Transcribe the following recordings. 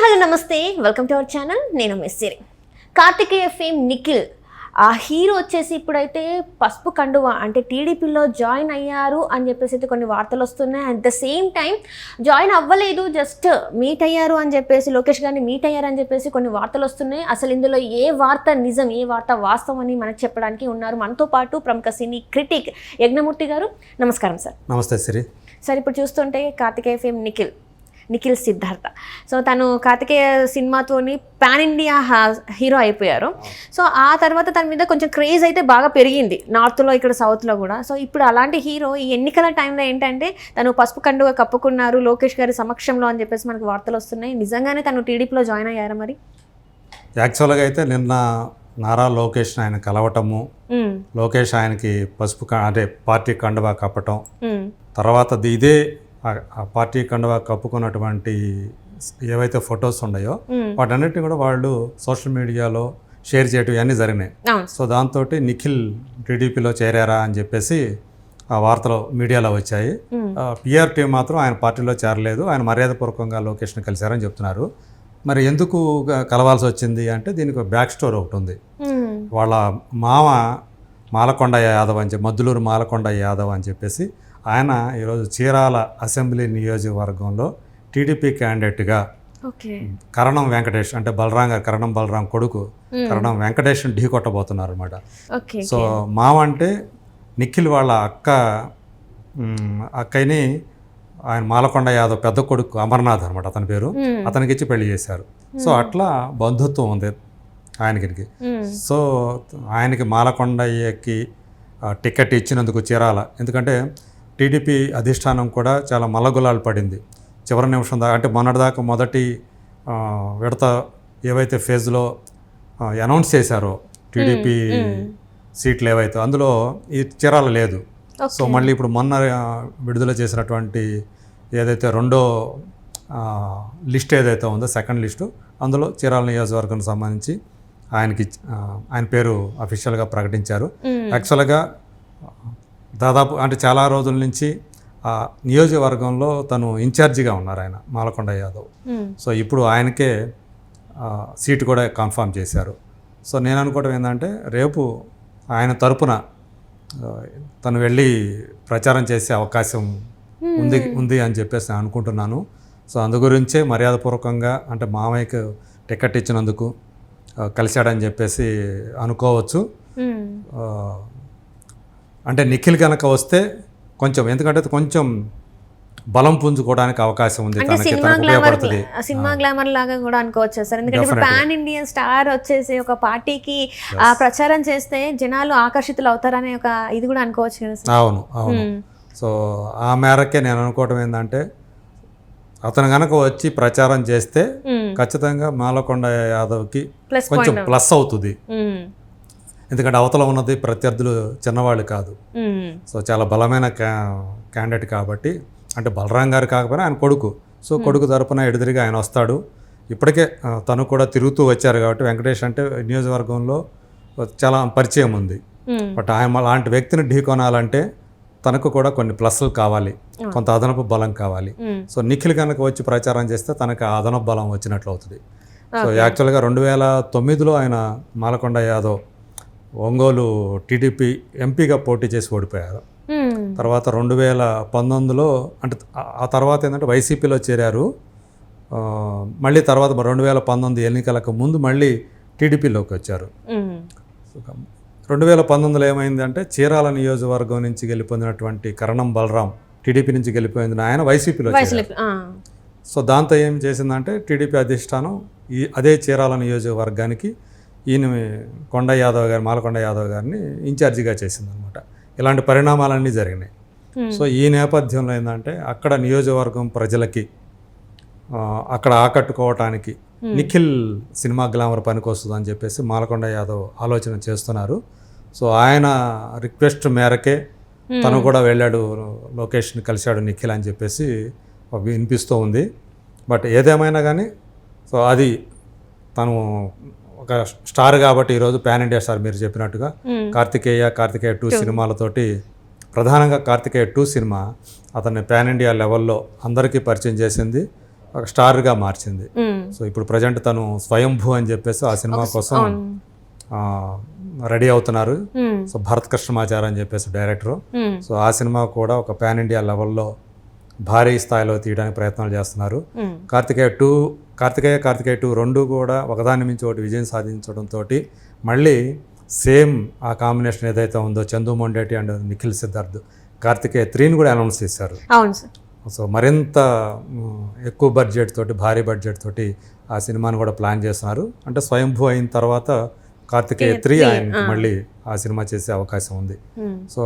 Hello నమస్తే, welcome to our channel. నేను మెస్సిరి. Karthikeya fame Nikhil ఆ హీరో వచ్చేసి ఇప్పుడైతే పసుపు కండువ అంటే టీడీపీలో జాయిన్ అయ్యారు అని చెప్పేసి అయితే కొన్ని వార్తలు వస్తున్నాయి. At the same time join అవ్వలేదు, జస్ట్ మీట్ అయ్యారు అని చెప్పేసి, లోకేష్ గారిని మీట్ అయ్యారు అని చెప్పేసి కొన్ని వార్తలు వస్తున్నాయి. అసలు ఇందులో ఏ వార్త నిజం, ఏ వార్త వాస్తవం అని మనకు చెప్పడానికి ఉన్నారు మనతో పాటు ప్రముఖ సినీ క్రిటిక్ యజ్ఞమూర్తి గారు. నమస్కారం సార్. నమస్తే సిరి. సార్, ఇప్పుడు చూస్తుంటే కార్తికేయ ఫేమ్ నిఖిల్ సిద్ధార్థ, సో తను కార్తికేయ సినిమాతోని పాన్ ఇండియా హీరో అయిపోయారు. సో ఆ తర్వాత తన మీద కొంచెం క్రేజ్ అయితే బాగా పెరిగింది నార్త్లో, ఇక్కడ సౌత్లో కూడా. సో ఇప్పుడు అలాంటి హీరో ఈ ఎన్నికల టైంలో ఏంటంటే తను పసుపు కండుగా కప్పుకున్నారు లోకేష్ గారి సమక్షంలో అని చెప్పేసి మనకు వార్తలు వస్తున్నాయి. నిజంగానే తను టీడీపీలో జాయిన్ అయ్యారా మరి? యాక్చువల్గా అయితే నిన్న నారా లోకేష్ ఆయన కలవటము, లోకేష్ ఆయనకి పసుపు అంటే పార్టీ కండువా కప్పటం, తర్వాత ఇదే ఆ పార్టీ కండువా కప్పుకున్నటువంటి ఏవైతే ఫొటోస్ ఉన్నాయో వాటన్నిటిని కూడా వాళ్ళు సోషల్ మీడియాలో షేర్ చేయటం ఇవన్నీ జరిగినాయి. సో దాంతో నిఖిల్ టీడీపీలో చేరారా అని చెప్పేసి ఆ వార్తలు మీడియాలో వచ్చాయి. పిఆర్ టీం మాత్రం ఆయన పార్టీలో చేరలేదు, ఆయన మర్యాదపూర్వకంగా లోకేష్ని కలిశారని చెప్తున్నారు. మరి ఎందుకు కలవాల్సి వచ్చింది అంటే దీనికి బ్యాక్ స్టోరీ ఒకటి ఉంది. వాళ్ళ మామ మాలకొండ యాదవ్ అని చెప్పి, మద్దులూరు మాలకొండ యాదవ్ అని చెప్పేసి ఆయన ఈరోజు చీరాల అసెంబ్లీ నియోజకవర్గంలో టీడీపీ క్యాండిడేట్గా కరణం వెంకటేష్ అంటే కరణం బలరాం కొడుకు కరణం వెంకటేష్ ఢీ కొట్టబోతున్నారు అనమాట. సో మామ అంటే నిఖిల్ వాళ్ళ అక్కని ఆయన మాలకొండ యాదవ్ పెద్ద కొడుకు అమర్నాథ్ అనమాట అతని పేరు, అతనికి ఇచ్చి పెళ్లి చేశారు. సో అట్లా బంధుత్వం ఉంది ఆయనకి. సో ఆయనకి మాలకొండయ్యకి టికెట్ ఇచ్చినందుకు చీరాల, ఎందుకంటే టీడీపీ అధిష్టానం కూడా చాలా మల్లగులాలు పడింది చివరి నిమిషం దాకా. అంటే మొన్నటిదాకా మొదటి విడత ఏవైతే ఫేజ్లో అనౌన్స్ చేశారో టీడీపీ సీట్లు ఏవైతే, అందులో ఈ చీరాల లేదు. సో మళ్ళీ ఇప్పుడు మొన్న విడుదల చేసినటువంటి ఏదైతే రెండో లిస్ట్ ఏదైతే ఉందో, సెకండ్ లిస్టు, అందులో చీరాల నియోజకవర్గానికి సంబంధించి ఆయన పేరు అఫీషియల్గా ప్రకటించారు. యాక్చువల్గా దాదాపు అంటే చాలా రోజుల నుంచి ఆ నియోజకవర్గంలో తను ఇన్ఛార్జిగా ఉన్నారు ఆయన మాలకొండ యాదవ్. సో ఇప్పుడు ఆయనకే సీటు కూడా కన్ఫర్మ్ చేశారు. సో నేను అనుకోవడం ఏంటంటే రేపు ఆయన తరపున తను వెళ్ళి ప్రచారం చేసే అవకాశం ఉంది అని చెప్పేసి నేను అనుకుంటున్నాను. సో అందు గురించే మర్యాదపూర్వకంగా అంటే మామయ్యకు టికెట్ ఇచ్చినందుకు కలిశాడని చెప్పేసి అనుకోవచ్చు. అంటే నిఖిల్ కనుక వస్తే కొంచెం, ఎందుకంటే కొంచెం బలం పుంజుకోవడానికి అవకాశం ఉంది, ఉపయోగపడుతుంది. సినిమా గ్లామర్ లాగా కూడా అనుకోవచ్చు సార్, ఎందుకంటే ఇప్పుడు పాన్ ఇండియన్ స్టార్ వచ్చేసి ఒక పార్టీకి ప్రచారం చేస్తే జనాలు ఆకర్షితులు అవుతారనే ఒక ఇది కూడా అనుకోవచ్చు కదా సార్. అవును. సో ఆ మేరకే నేను అనుకోవటం ఏంటంటే అతను కనుక వచ్చి ప్రచారం చేస్తే ఖచ్చితంగా మాలకొండ యాదవ్కి కొంచెం ప్లస్ అవుతుంది. ఎందుకంటే అవతల ఉన్నది ప్రత్యర్థులు చిన్నవాళ్ళు కాదు. సో చాలా బలమైన క్యాండిడేట్ కాబట్టి, అంటే బలరాం గారు కాకపోయినా ఆయన కొడుకు, సో కొడుకు తరపున ఎదురుగా ఆయన వస్తాడు. ఇప్పటికే తను కూడా తిరుగుతూ వచ్చారు కాబట్టి వెంకటేష్ అంటే నియోజకవర్గంలో చాలా పరిచయం ఉంది. బట్ ఆయన లాంటి వ్యక్తిని ఢీకొనాలంటే తనకు కూడా కొన్ని ప్లస్లు కావాలి, కొంత అదనపు బలం కావాలి. సో నిఖిల్ కనుక వచ్చి ప్రచారం చేస్తే తనకు అదనపు బలం వచ్చినట్లు అవుతుంది. సో యాక్చువల్గా 2009లో ఆయన మాలకొండ యాదవ్ ఒంగోలు టీడీపీ ఎంపీగా పోటీ చేసి ఓడిపోయారు. తర్వాత 2019లో అంటే ఆ తర్వాత ఏంటంటే వైసీపీలో చేరారు. మళ్ళీ తర్వాత 2019 ఎన్నికలకు ముందు మళ్ళీ టీడీపీలోకి వచ్చారు. 2019లో ఏమైందంటే చీరాల నియోజకవర్గం నుంచి గెలిపొందినటువంటి కరణం బలరాం టీడీపీ నుంచి గెలిపోయింది ఆయన వైసీపీలో చేరారు. సో దాంతో ఏం చేసిందంటే టీడీపీ అధిష్టానం అదే చీరాల నియోజకవర్గానికి ఈయన మాలకొండ యాదవ్ గారిని ఇన్ఛార్జిగా చేసిందనమాట. ఇలాంటి పరిణామాలన్నీ జరిగినాయి. సో ఈ నేపథ్యంలో ఏంటంటే అక్కడ నియోజకవర్గం ప్రజలకి అక్కడ ఆకట్టుకోవటానికి నిఖిల్ సినిమా గ్లామర్ పనికొస్తుంది అని చెప్పేసి మాలకొండ యాదవ్ ఆలోచన చేస్తున్నారు. సో ఆయన రిక్వెస్ట్ మేరకే తను కూడా వెళ్ళాడు, లొకేషన్ కలిశాడు నిఖిల్ అని చెప్పేసి వినిపిస్తూ ఉంది. బట్ ఏదేమైనా కానీ సో అది తను ఒక స్టార్ కాబట్టి ఈరోజు పాన్ ఇండియా స్టార్, మీరు చెప్పినట్టుగా కార్తికేయ 2 సినిమాలతోటి, ప్రధానంగా కార్తికేయ 2 సినిమా అతన్ని పాన్ ఇండియా లెవెల్లో అందరికీ పరిచయం చేసింది. ఒక స్టార్గా మార్చింది. సో ఇప్పుడు ప్రజెంట్ తను స్వయంభూ అని చెప్పేసి ఆ సినిమా కోసం రెడీ అవుతున్నారు. సో భరత్ కృష్ణమాచారి అని చెప్పేసి డైరెక్టరు. సో ఆ సినిమా కూడా ఒక పాన్ ఇండియా లెవెల్లో భారీ స్థాయిలో తీయడానికి ప్రయత్నాలు చేస్తున్నారు. కార్తికేయ 2 రెండు కూడా ఒకదాని మించి ఒకటి విజయం సాధించడంతో మళ్ళీ సేమ్ ఆ కాంబినేషన్ ఏదైతే ఉందో చందు మొండేటి అండ్ నిఖిల్ సిద్ధార్థ్ కార్తికేయ 3ని కూడా అనౌన్స్ చేశారు. అవును సార్. సో మరింత ఎక్కువ బడ్జెట్ తోటి భారీ బడ్జెట్ తోటి ఆ సినిమాని కూడా ప్లాన్ చేస్తున్నారు. అంటే స్వయంభూ అయిన తర్వాత కార్తికేయ 3 ఆయన మళ్ళీ ఆ సినిమా చేసే అవకాశం ఉంది. సో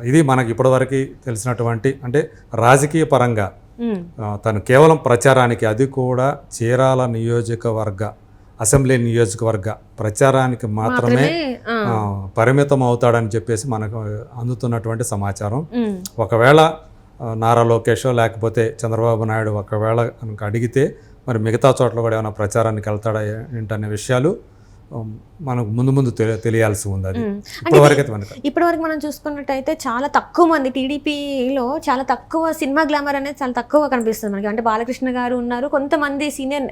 ఇది మనకి ఇప్పటివరకు తెలిసినటువంటి అంటే రాజకీయ పరంగా తను కేవలం ప్రచారానికి, అది కూడా చీరాల నియోజకవర్గ అసెంబ్లీ నియోజకవర్గ ప్రచారానికి మాత్రమే పరిమితం అవుతాడని చెప్పేసి మనకు అందుతున్నటువంటి సమాచారం. ఒకవేళ నారా లోకేష్ లేకపోతే చంద్రబాబు నాయుడు ఒకవేళ కనుక అడిగితే మరి మిగతా చోట్ల కూడా ఏమైనా ప్రచారానికి వెళ్తాడా ఏంటనే విషయాలు మనకు ముందు తెలియాల్సి ఉంది. అది ఇప్పటివరకు మనం చూసుకున్నట్టయితే చాలా తక్కువ మంది టీడీపీలో చాలా తక్కువ సినిమా గ్లామర్ అనేది చాలా తక్కువ కనిపిస్తుంది మనకి. అంటే బాలకృష్ణ గారు ఉన్నారు, కొంతమంది సీనియర్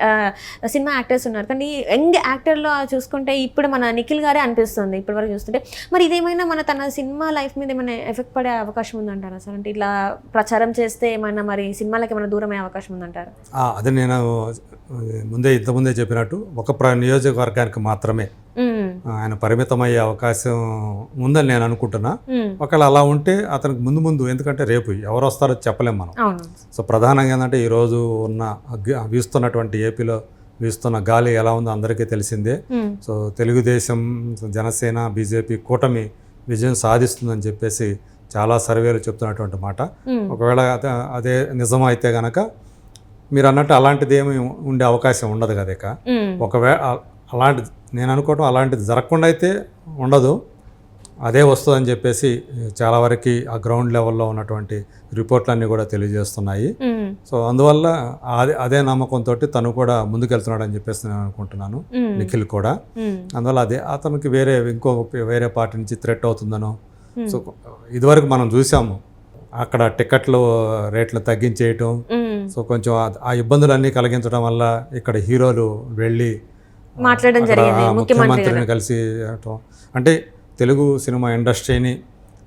సినిమా యాక్టర్స్ ఉన్నారు, కానీ యంగ్ యాక్టర్లో చూసుకుంటే ఇప్పుడు మన నిఖిల్ గారే అనిపిస్తుంది ఇప్పటివరకు చూస్తుంటే. మరి ఇదేమైనా తన సినిమా లైఫ్ మీద ఏమైనా ఎఫెక్ట్ పడే అవకాశం ఉందంటారా సార్? అంటే ఇట్లా ప్రచారం చేస్తే ఏమైనా మరి సినిమాలకు ఏమైనా దూరం అయ్యే అవకాశం ఉందంటారా? అదే నేను ఇంతకుముందే చెప్పినట్టు ఒక నియోజకవర్గానికి మాత్రమే ఆయన పరిమితమయ్యే అవకాశం ఉందని నేను అనుకుంటున్నా. ఒకవేళ అలా ఉంటే అతనికి ముందు ఎందుకంటే రేపు ఎవరు వస్తారో చెప్పలేం మనం. సో ప్రధానంగా ఏంటంటే ఈరోజు వీస్తున్నటువంటి ఏపీలో వీస్తున్న గాలి ఎలా ఉందో అందరికీ తెలిసిందే. సో తెలుగుదేశం, జనసేన, బీజేపీ కూటమి విజయం సాధిస్తుందని చెప్పేసి చాలా సర్వేలు చెప్తున్నటువంటి మాట. ఒకవేళ అదే నిజమైతే గనక మీరు అన్నట్టు అలాంటిది ఏమి ఉండే అవకాశం ఉండదు కదా. ఇక ఒకవేళ అలాంటిది నేను అనుకోవటం అలాంటిది జరగకుండా అయితే ఉండదు, అదే వస్తుందని చెప్పేసి చాలా వరకు ఆ గ్రౌండ్ లెవెల్లో ఉన్నటువంటి రిపోర్ట్లన్నీ కూడా తెలియజేస్తున్నాయి. సో అందువల్ల అదే నమ్మకంతో తను కూడా ముందుకెళ్తున్నాడు అని చెప్పేసి నేను అనుకుంటున్నాను, నిఖిల్ కూడా. అందువల్ల అతనికి వేరే పార్టీ నుంచి థ్రెట్ అవుతుందనో. సో ఇదివరకు మనం చూసాము అక్కడ టికెట్లు రేట్లు తగ్గించేయటం, సో కొంచెం ఆ ఇబ్బందులన్నీ కలిగించడం వల్ల ఇక్కడ హీరోలు వెళ్ళి ముఖ్యమంత్రిని కలిసి అంటే తెలుగు సినిమా ఇండస్ట్రీని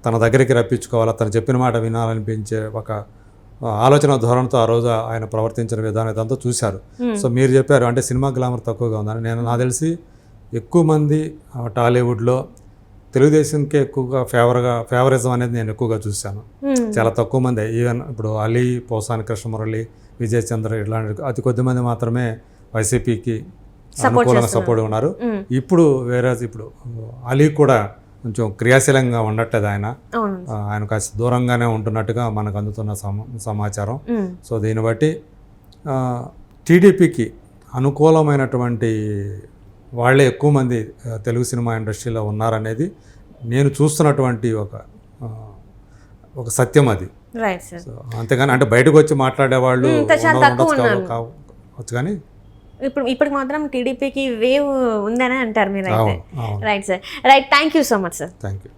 తన దగ్గరికి రప్పించుకోవాలా, తను చెప్పిన మాట వినాలనిపించే ఒక ఆలోచన ధోరణితో ఆ రోజు ఆయన ప్రవర్తించిన విధానం ఇదంతా చూశారు. సో మీరు చెప్పారు అంటే సినిమా గ్లామర్ తక్కువగా ఉందని. నాకు తెలిసి ఎక్కువ మంది టాలీవుడ్లో తెలుగుదేశంకి ఎక్కువగా ఫేవరిజం అనేది నేను ఎక్కువగా చూశాను. చాలా తక్కువ మంది, ఈవెన్ ఇప్పుడు అలీ, పోసాని కృష్ణమురళి, విజయ్ చంద్ర ఇలాంటి అతి కొద్ది మంది మాత్రమే వైసీపీకి అనుకూలంగా సపోర్ట్ ఉన్నారు. ఇప్పుడు అలీ కూడా కొంచెం క్రియాశీలంగా ఉండట్లేదు, ఆయన కాస్త దూరంగానే ఉంటున్నట్టుగా మనకు అందుతున్న సమాచారం. సో దీన్ని బట్టి టీడీపీకి అనుకూలమైనటువంటి వాళ్ళే ఎక్కువ మంది తెలుగు సినిమా ఇండస్ట్రీలో ఉన్నారనేది నేను చూస్తున్నటువంటి ఒక సత్యం అది. అంతేగాని అంటే బయటకు వచ్చి మాట్లాడేవాళ్ళు కావచ్చు, కానీ ఇప్పుడు మాత్రం టీడీపీకి వేవ్ ఉందని అంటారు మీరు. Right sir, right. Thank you so much sir. Thank you.